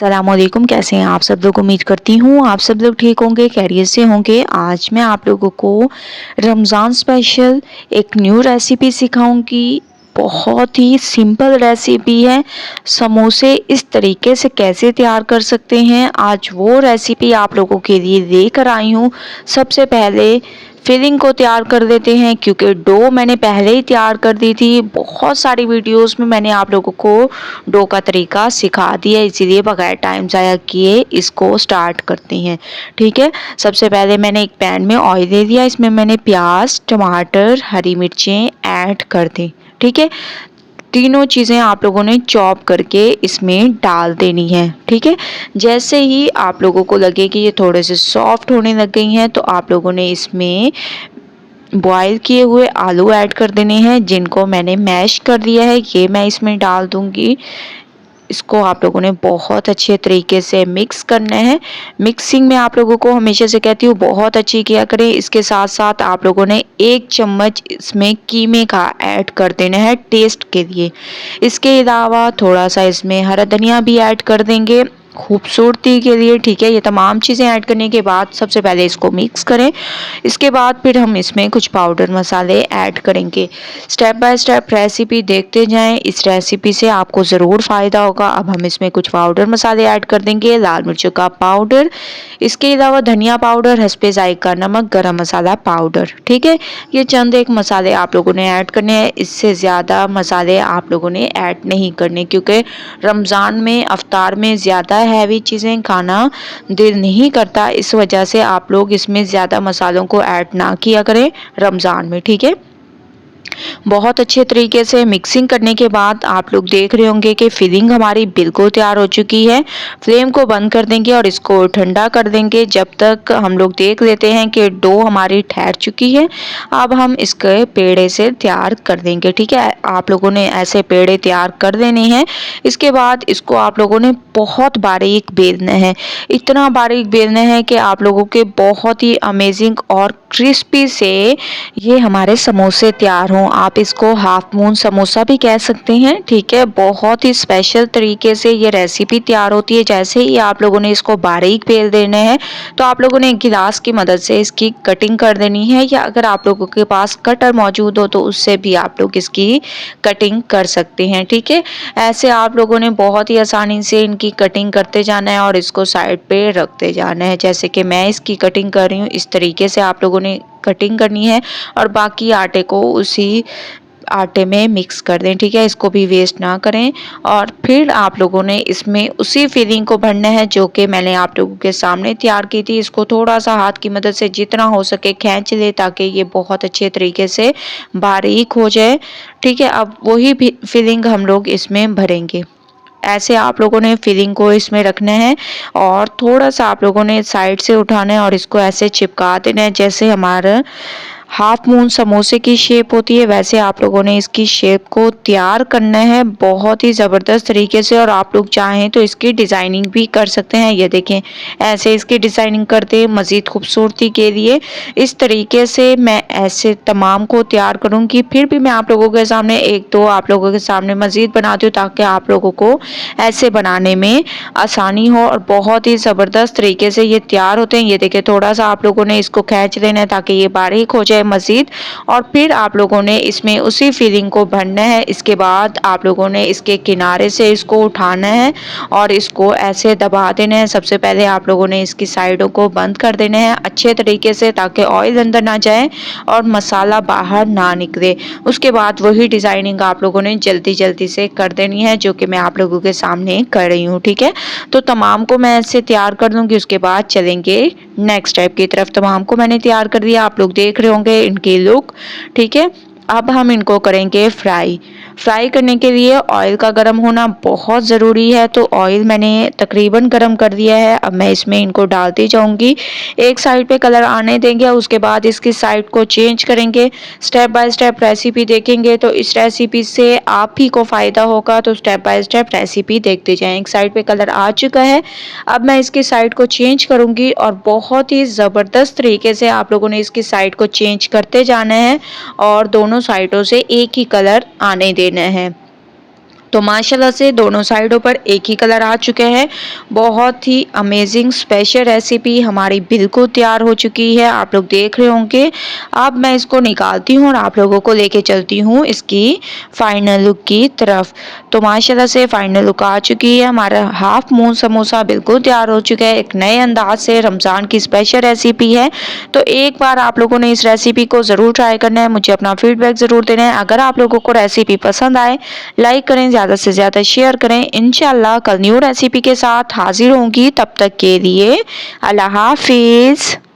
अस्सलामुअलैकुम, कैसे हैं आप सब लोग। उम्मीद करती हूँ आप सब लोग ठीक होंगे, खैरियत से होंगे। आज मैं आप लोगों को रमज़ान स्पेशल एक न्यू रेसिपी सिखाऊंगी। बहुत ही सिंपल रेसिपी है। समोसे इस तरीके से कैसे तैयार कर सकते हैं, आज वो रेसिपी आप लोगों के लिए लेकर आई हूँ। सबसे पहले फिलिंग को तैयार कर देते हैं, क्योंकि डो मैंने पहले ही तैयार कर दी थी। बहुत सारी वीडियोस में मैंने आप लोगों को डो का तरीका सिखा दिया, इसीलिए बगैर टाइम ज़ाया किए इसको स्टार्ट करते हैं। ठीक है, सबसे पहले मैंने एक पैन में ऑयल ले लिया, इसमें मैंने प्याज, टमाटर, हरी मिर्चें ऐड कर दी। ठीक है, तीनों चीज़ें आप लोगों ने चॉप करके इसमें डाल देनी है। ठीक है, जैसे ही आप लोगों को लगे कि ये थोड़े से सॉफ्ट होने लग गई हैं, तो आप लोगों ने इसमें बॉईल किए हुए आलू ऐड कर देने हैं, जिनको मैंने मैश कर दिया है, ये मैं इसमें डाल दूंगी। इसको आप लोगों ने बहुत अच्छे तरीके से मिक्स करना है। मिक्सिंग में आप लोगों को हमेशा से कहती हूँ बहुत अच्छी किया करें। इसके साथ साथ आप लोगों ने 1 चम्मच इसमें कीमे का ऐड कर देना है टेस्ट के लिए। इसके अलावा थोड़ा सा इसमें हरा धनिया भी ऐड कर देंगे खूबसूरती के लिए। ठीक है, ये तमाम चीज़ें ऐड करने के बाद सबसे पहले इसको मिक्स करें। इसके बाद फिर हम इसमें कुछ पाउडर मसाले ऐड करेंगे। स्टेप बाय स्टेप रेसिपी देखते जाएं, इस रेसिपी से आपको ज़रूर फ़ायदा होगा। अब हम इसमें कुछ पाउडर मसाले ऐड कर देंगे। लाल मिर्चों का पाउडर, इसके अलावा धनिया पाउडर, हस्बे ज़ायका नमक, गरम मसाला पाउडर। ठीक है, ये चंद एक मसाले आप लोगों ने ऐड करने हैं, इससे ज़्यादा मसाले आप लोगों ने ऐड नहीं करने, क्योंकि रमज़ान में अफ्तार में ज़्यादा हैवी चीज़ें खाना दिल नहीं करता। इस वजह से आप लोग इसमें ज़्यादा मसालों को ऐड ना किया करें रमज़ान में। ठीक है, बहुत अच्छे तरीके से मिक्सिंग करने के बाद आप लोग देख रहे होंगे कि फिलिंग हमारी बिल्कुल तैयार हो चुकी है। फ्लेम को बंद कर देंगे और इसको ठंडा कर देंगे, जब तक हम लोग देख लेते हैं कि डो हमारी ठहर चुकी है। अब हम इसके पेड़े से तैयार कर देंगे। ठीक है, आप लोगों ने ऐसे पेड़े तैयार कर देने हैं। इसके बाद इसको आप लोगों ने बहुत बारीक बेलना है। इतना बारीक बेलना है कि आप लोगों के बहुत ही अमेजिंग और क्रिस्पी से ये हमारे समोसे तैयार हों। आप इसको हाफ मून समोसा भी कह सकते हैं। ठीक है, बहुत ही स्पेशल तरीके से ये रेसिपी तैयार होती है। जैसे ही आप लोगों ने इसको बारीक बेल देने हैं, तो आप लोगों ने एक गिलास की मदद से इसकी कटिंग कर देनी है, या अगर आप लोगों के पास कटर मौजूद हो तो उससे भी आप लोग इसकी कटिंग कर सकते हैं। ठीक है, ऐसे आप लोगों ने बहुत ही आसानी से इनकी कटिंग करते जाना है और इसको साइड पे रखते जाना है। जैसे कि मैं इसकी कटिंग कर रही हूँ, इस तरीके से आप लोगों ने कटिंग करनी है और बाकी आटे को उसी आटे में मिक्स कर दें। ठीक है, इसको भी वेस्ट ना करें। और फिर आप लोगों ने इसमें उसी फिलिंग को भरना है जो कि मैंने आप लोगों के सामने तैयार की थी। इसको थोड़ा सा हाथ की मदद से जितना हो सके खींच ले, ताकि ये बहुत अच्छे तरीके से बारीक हो जाए। ठीक है, अब वही फिलिंग हम लोग इसमें भरेंगे। ऐसे आप लोगों ने फिलिंग को इसमें रखना है और थोड़ा सा आप लोगों ने साइड से उठाना है और इसको ऐसे चिपका देना है, जैसे हमारा हाफ मून समोसे की शेप होती है, वैसे आप लोगों ने इसकी शेप को तैयार करना है बहुत ही ज़बरदस्त तरीके से। और आप लोग चाहें तो इसकी डिज़ाइनिंग भी कर सकते हैं। ये देखें, ऐसे इसकी डिज़ाइनिंग करते हैं मज़ीद खूबसूरती के लिए। इस तरीके से मैं ऐसे तमाम को तैयार करूँगी। फिर भी मैं आप लोगों के सामने एक दो आप लोगों के सामने मज़ीद बनाती हूँ, ताकि आप लोगों को ऐसे बनाने में आसानी हो। और बहुत ही ज़बरदस्त तरीके से ये तैयार होते हैं। ये देखिए, थोड़ा सा आप लोगों ने इसको खींच लेना है ताकि ये बारीक हो जाए मज़ीद। और फिर आप लोगों ने इसमें उसी फिलिंग को भरना है। इसके बाद आप लोगों ने इसके किनारे से इसको उठाना है और इसको ऐसे दबा देना है। सबसे पहले आप लोगों ने इसकी साइडों को बंद कर देना है अच्छे तरीके से, ताकि ऑयल अंदर ना जाए और मसाला बाहर ना निकले। उसके बाद वही डिज़ाइनिंग आप लोगों ने जल्दी जल्दी से कर देनी है, जो कि मैं आप लोगों के सामने कर रही हूँ। ठीक है, तो तमाम को मैं ऐसे तैयार कर लूँगी। उसके बाद चलेंगे नेक्स्ट स्टेप की तरफ। तमाम को मैंने तैयार कर दिया, आप लोग देख रहे होंगे इनकी लुक। ठीक है, अब हम इनको करेंगे फ्राई। फ्राई करने के लिए ऑयल का गर्म होना बहुत ज़रूरी है, तो ऑयल मैंने तकरीबन गर्म कर दिया है। अब मैं इसमें इनको डालती जाऊंगी। एक साइड पे कलर आने देंगे, उसके बाद इसकी साइड को चेंज करेंगे। स्टेप बाय स्टेप रेसिपी देखेंगे तो इस रेसिपी से आप ही को फ़ायदा होगा, तो स्टेप बाय स्टेप रेसिपी देखते जाएं। एक साइड पे कलर आ चुका है, अब मैं इसकी साइड को चेंज करूंगी और बहुत ही ज़बरदस्त तरीके से आप लोगों ने इसकी साइड को चेंज करते जाना है और दोनों साइडों से एक ही कलर आने देना है। तो माशाल्लाह से दोनों साइडों पर एक ही कलर आ चुके हैं। बहुत ही अमेजिंग स्पेशल रेसिपी हमारी बिल्कुल तैयार हो चुकी है, आप लोग देख रहे होंगे। अब मैं इसको निकालती हूँ और आप लोगों को लेके चलती हूँ इसकी फाइनल लुक की तरफ। तो माशाल्लाह से फाइनल लुक आ चुकी है, हमारा हाफ मून समोसा बिल्कुल तैयार हो चुका है। एक नए अंदाज से रमज़ान की स्पेशल रेसिपी है, तो एक बार आप लोगों ने इस रेसिपी को ज़रूर ट्राई करना है। मुझे अपना फीडबैक ज़रूर देना है। अगर आप लोगों को रेसिपी पसंद आए, लाइक करें, ज़्यादा से ज़्यादा शेयर करें। इंशाल्लाह कल न्यू रेसिपी के साथ हाजिर होंगी, तब तक के लिए अल्लाह हाफिज़।